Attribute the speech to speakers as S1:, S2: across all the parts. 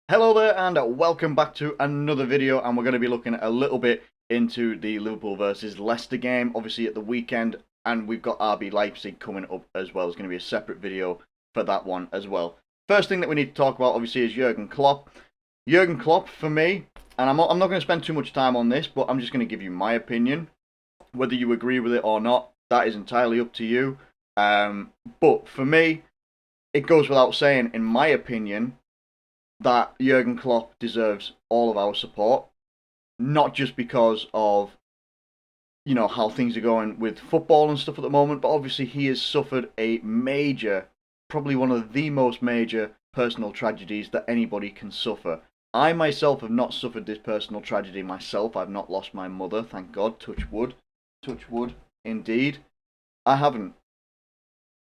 S1: Hello there and welcome back to another video, and we're going to be looking a little bit into the Liverpool versus Leicester game, obviously at the weekend, and we've got RB Leipzig coming up as well. There's going to be a separate video for that one as well. First thing that we need to talk about obviously is Jurgen Klopp. Jurgen Klopp, for me, and I'm not going to spend too much time on this, but I'm just going to give you my opinion. Whether you agree with it or not, that is entirely up to you. But for me, it goes without saying, in my opinion, that Jurgen Klopp deserves all of our support, not just because of how things are going with football and stuff at the moment, but obviously he has suffered a major, probably one of the most major personal tragedies that anybody can suffer. I myself have not suffered this personal tragedy myself. I've not lost my mother, thank God, touch wood, indeed. I haven't.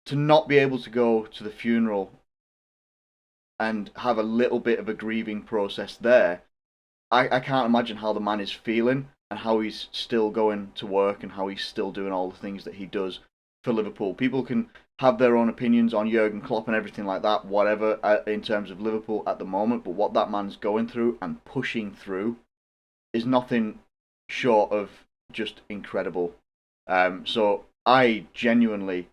S1: To not be able to go to the funeral and have a little bit of a grieving process there, I can't imagine how the man is feeling and how he's still going to work and how he's still doing all the things that he does for Liverpool. People can have their own opinions on Jurgen Klopp and everything like that, whatever, in terms of Liverpool at the moment, but what that man's going through and pushing through is nothing short of just incredible. So I genuinely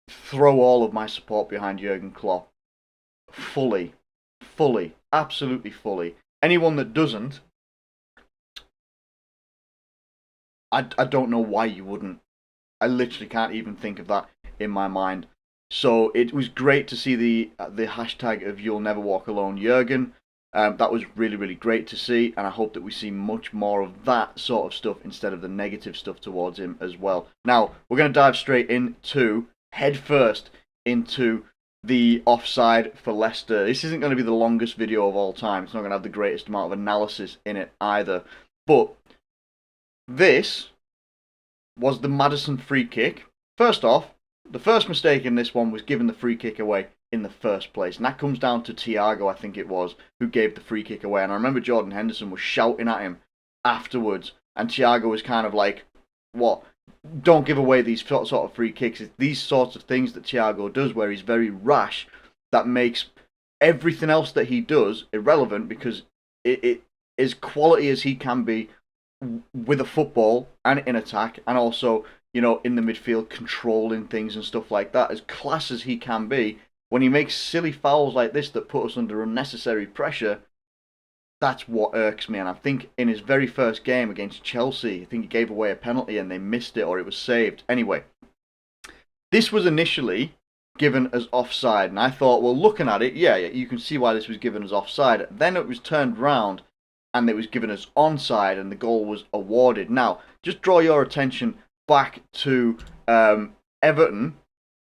S1: throw all of my support behind Jurgen Klopp. Fully, absolutely fully. Anyone that doesn't, I don't know why you wouldn't. I literally can't even think of that in my mind. So it was great to see the hashtag of You'll Never Walk Alone, Jurgen. That was really great to see, and I hope that we see much more of that sort of stuff instead of the negative stuff towards him as well. Now, we're going to dive straight into, head first, into the offside for Leicester. This isn't going to be the longest video of all time. It's not going to have the greatest amount of analysis in it either. But this was the Maddison free kick. First off, the first mistake in this one was giving the free kick away in the first place. And that comes down to Thiago, I think it was, who gave the free kick away. And I remember Jordan Henderson was shouting at him afterwards. And Thiago was kind of like, what? Don't give away these sort of free kicks. It's these sorts of things that Thiago does where he's very rash that makes everything else that he does irrelevant, because it as quality as he can be with a football and in attack, and also in the midfield controlling things and stuff like that, as class as he can be, when he makes silly fouls like this that put us under unnecessary pressure, that's what irks me. And I think in his very first game against Chelsea, I think he gave away a penalty and they missed it, or it was saved. Anyway, this was initially given as offside, and I thought, well, looking at it, yeah, you can see why this was given as offside. Then it was turned round and it was given as onside, and the goal was awarded. Now, just draw your attention back to Everton.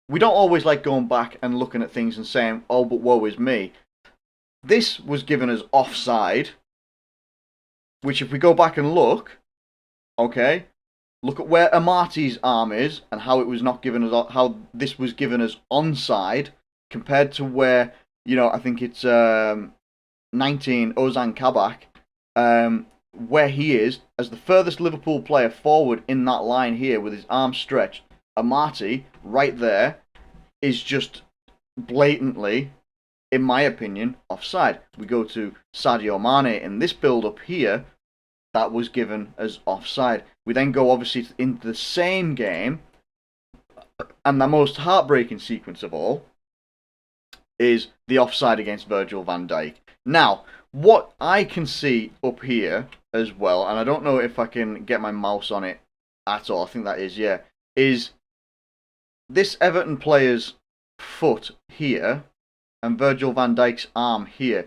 S1: We don't always like going back and looking at things and saying, oh, but woe is me. This was given as offside, which if we go back and look, okay, look at where Amati's arm is and how it was not given as, how this was given as onside compared to where, I think it's 19 Ozan Kabak, where he is as the furthest Liverpool player forward in that line here with his arm stretched. Amati, right there, is just blatantly, in my opinion, offside. We go to Sadio Mane in this build-up here, that was given as offside. We then go, obviously, into the same game, and the most heartbreaking sequence of all is the offside against Virgil van Dijk. Now, what I can see up here as well, and I don't know if I can get my mouse on it at all, I think that is, yeah, is this Everton player's foot here and Virgil van Dijk's arm here.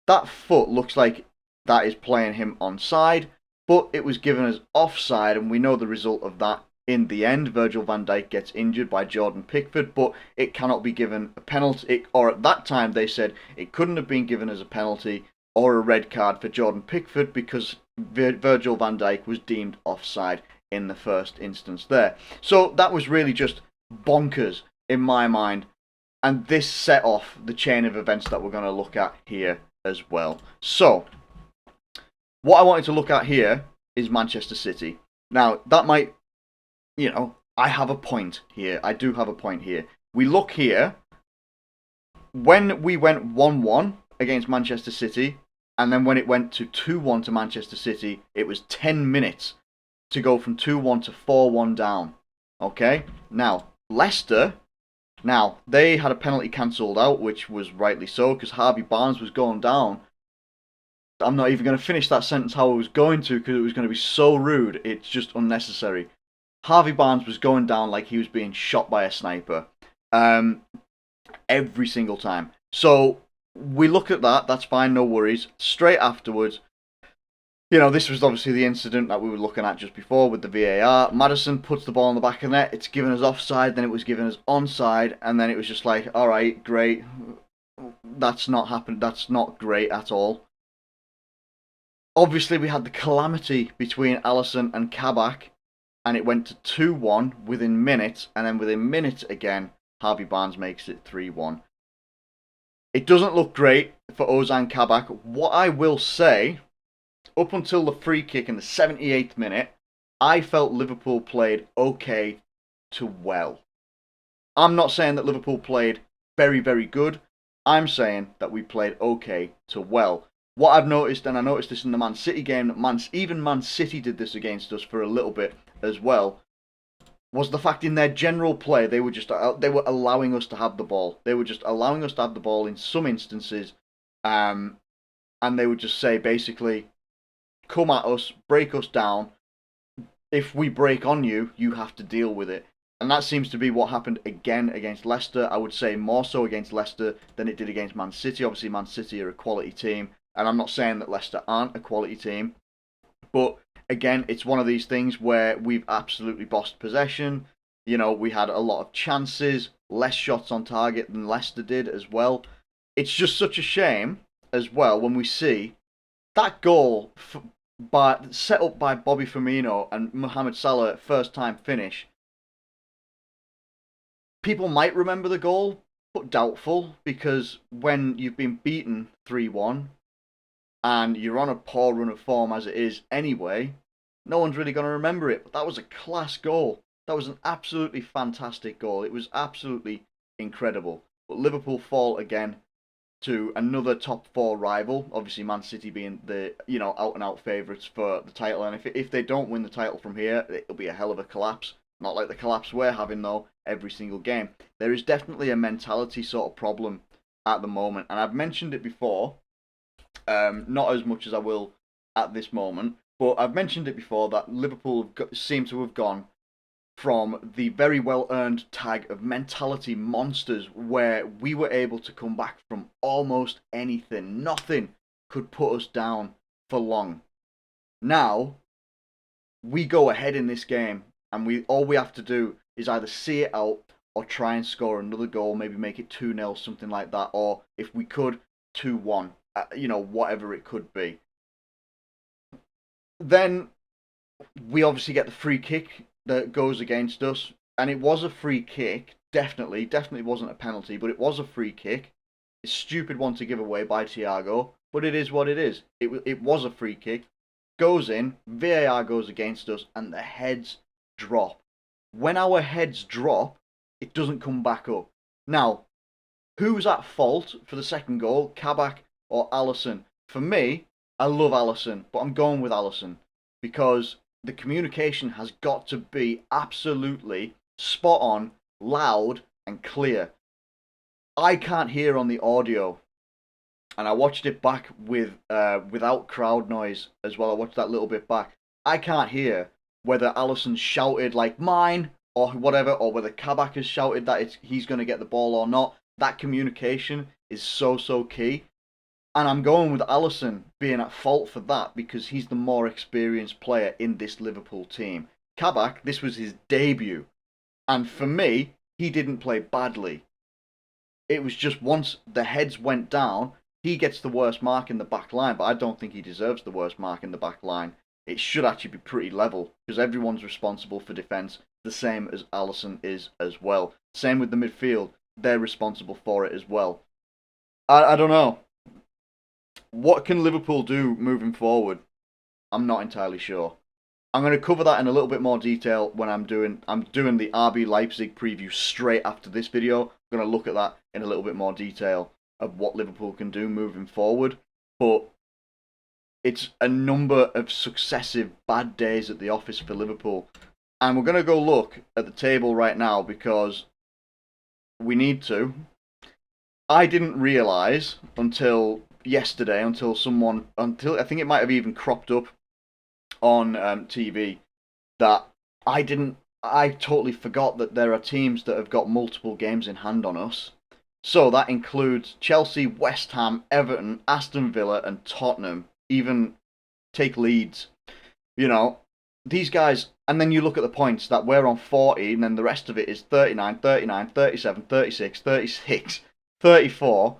S1: That foot looks like that is playing him onside, but it was given as offside, and we know the result of that. In the end, Virgil van Dijk gets injured by Jordan Pickford, but it cannot be given a penalty, or at that time they said it couldn't have been given as a penalty or a red card for Jordan Pickford because Virgil van Dijk was deemed offside in the first instance there. So that was really just bonkers in my mind. And this set off the chain of events that we're going to look at here as well. So, what I wanted to look at here is Manchester City. Now, that might, I have a point here. I do have a point here. We look here. When we went 1-1 against Manchester City, and then when it went to 2-1 to Manchester City, it was 10 minutes to go from 2-1 to 4-1 down. Okay? Now, Leicester, they had a penalty cancelled out, which was rightly so, because Harvey Barnes was going down. I'm not even going to finish that sentence how I was going to, because it was going to be so rude, it's just unnecessary. Harvey Barnes was going down like he was being shot by a sniper. Every single time. So, we look at that, that's fine, no worries. Straight afterwards, this was obviously the incident that we were looking at just before with the VAR. Maddison puts the ball in the back of the net. It's given us offside, then it was given us onside, and then it was just like, all right, great. That's not happened. That's not great at all. Obviously, we had the calamity between Alisson and Kabak, and it went to 2-1 within minutes, and then within minutes again, Harvey Barnes makes it 3-1. It doesn't look great for Ozan Kabak. What I will say, up until the free kick in the 78th minute, I felt Liverpool played okay to well. I'm not saying that Liverpool played very, very good. I'm saying that we played okay to well. What I've noticed, and I noticed this in the Man City game, that even Man City did this against us for a little bit as well, was the fact in their general play they were allowing us to have the ball. They were just allowing us to have the ball in some instances, and they would just say basically, come at us, break us down. If we break on you, you have to deal with it. And that seems to be what happened again against Leicester. I would say more so against Leicester than it did against Man City. Obviously, Man City are a quality team, and I'm not saying that Leicester aren't a quality team, but again, it's one of these things where we've absolutely bossed possession. We had a lot of chances, less shots on target than Leicester did as well. It's just such a shame as well when we see that goal set up by Bobby Firmino and Mohamed Salah at first time finish. People might remember the goal, but doubtful, because when you've been beaten 3-1 and you're on a poor run of form as it is anyway, no one's really going to remember it. But that was a class goal. That was an absolutely fantastic goal. It was absolutely incredible. But Liverpool fall again to another top four rival. Obviously, Man City being the out and out favourites for the title. And if they don't win the title from here, it'll be a hell of a collapse. Not like the collapse we're having though every single game. There is definitely a mentality sort of problem at the moment, and I've mentioned it before. Not as much as I will at this moment, but I've mentioned it before that Liverpool seem to have gone from the very well earned tag of mentality monsters, where we were able to come back from almost anything. Nothing could put us down for long. Now we go ahead in this game, and all we have to do is either see it out or try and score another goal, maybe make it 2-0, something like that, or if we could, 2-1, whatever it could be. Then we obviously get the free kick that goes against us, and it was a free kick, definitely wasn't a penalty, but it was a free kick. It's a stupid one to give away by Thiago, but it is what it is. It was a free kick, goes in, VAR goes against us, and the heads drop. When our heads drop, it doesn't come back up. Now, who's at fault for the second goal, Kabak or Alisson? For me, I love Alisson, but I'm going with Alisson because the communication has got to be absolutely spot on, loud and clear. I can't hear on the audio, and I watched it back without crowd noise as well. I watched that little bit back. I can't hear whether Alisson shouted like mine or whatever, or whether Kabak has shouted that he's going to get the ball or not. That communication is so key. And I'm going with Alisson being at fault for that because he's the more experienced player in this Liverpool team. Kabak, this was his debut. And for me, he didn't play badly. It was just once the heads went down, he gets the worst mark in the back line, but I don't think he deserves the worst mark in the back line. It should actually be pretty level because everyone's responsible for defence, the same as Alisson is as well. Same with the midfield, they're responsible for it as well. I don't know. What can Liverpool do moving forward? I'm not entirely sure. I'm going to cover that in a little bit more detail when I'm doing the RB Leipzig preview straight after this video. I'm going to look at that in a little bit more detail. of what Liverpool can do moving forward, but it's a number of successive bad days at the office for Liverpool. And we're going to go look at the table right now because we need to. I didn't realise until yesterday, until I think it might have even cropped up on TV, that I totally forgot that there are teams that have got multiple games in hand on us. So that includes Chelsea, West Ham, Everton, Aston Villa, and Tottenham. Even take Leeds. You know, these guys, and then you look at the points that we're on 40, and then the rest of it is 39, 39, 37, 36, 36, 34.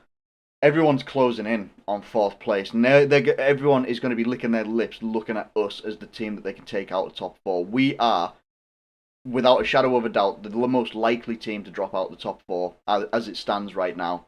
S1: Everyone's closing in on fourth place, and everyone is going to be licking their lips looking at us as the team that they can take out the top four. We are, without a shadow of a doubt, the most likely team to drop out the top four as it stands right now.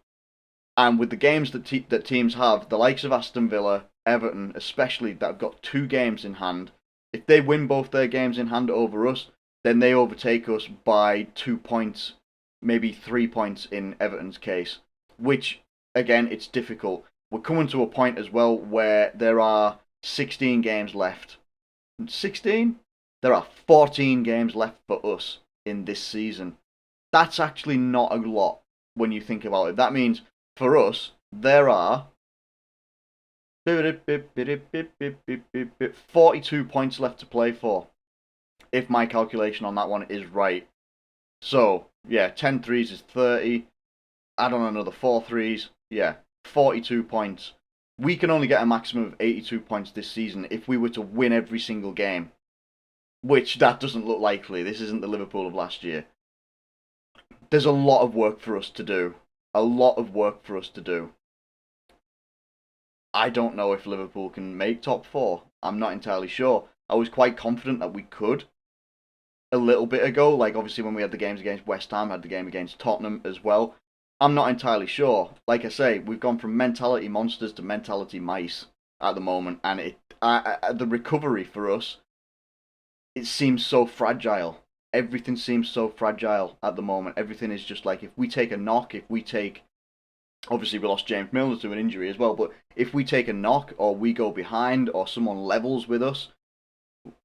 S1: And with the games that teams have, the likes of Aston Villa, Everton, especially, that have got 2 games in hand, if they win both their games in hand over us, then they overtake us by 2 points, maybe 3 points in Everton's case, which, again, it's difficult. We're coming to a point as well where there are 16 games left. 16? There are 14 games left for us in this season. That's actually not a lot when you think about it. That means, for us, there are 42 points left to play for, if my calculation on that one is right. So, yeah, 10 threes is 30. Add on another 4 threes. Yeah, 42 points. We can only get a maximum of 82 points this season if we were to win every single game, which that doesn't look likely. This isn't the Liverpool of last year. There's a lot of work for us to do. A lot of work for us to do. I don't know if Liverpool can make top 4. I'm not entirely sure. I was quite confident that we could a little bit ago. Like, obviously, when we had the games against West Ham, had the game against Tottenham as well. I'm not entirely sure. Like I say, we've gone from mentality monsters to mentality mice at the moment. And the recovery for us, it seems so fragile. Everything seems so fragile at the moment. Everything is just like, if we take a knock, obviously we lost James Milner to an injury as well, but if we take a knock or we go behind or someone levels with us,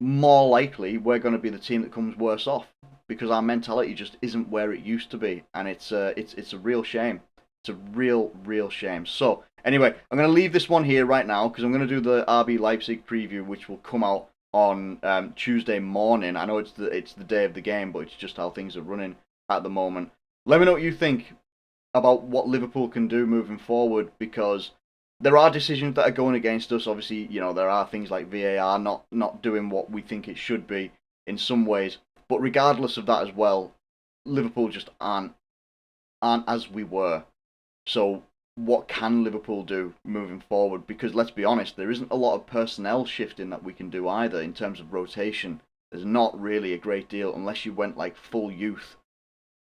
S1: more likely we're going to be the team that comes worse off because our mentality just isn't where it used to be, and it's a real shame. It's a real shame. So anyway, I'm going to leave this one here right now because I'm going to do the RB Leipzig preview, which will come out on Tuesday morning. I know it's the day of the game, but it's just how things are running at the moment. Let me know what you think about what Liverpool can do moving forward, because there are decisions that are going against us. Obviously, there are things like VAR not doing what we think it should be in some ways. But regardless of that as well, Liverpool just aren't as we were. So what can Liverpool do moving forward? Because let's be honest, there isn't a lot of personnel shifting that we can do either in terms of rotation. There's not really a great deal unless you went like full youth,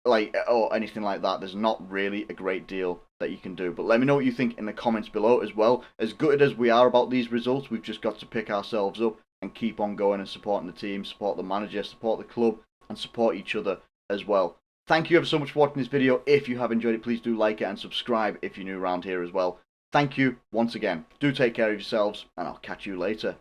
S1: or anything like that. There's not really a great deal that you can do. But let me know what you think in the comments below as well. As gutted as we are about these results, we've just got to pick ourselves up and keep on going and supporting the team, support the manager, support the club, and support each other as well. Thank you ever so much for watching this video. If you have enjoyed it, please do like it and subscribe if you're new around here as well. Thank you once again. Do take care of yourselves, and I'll catch you later.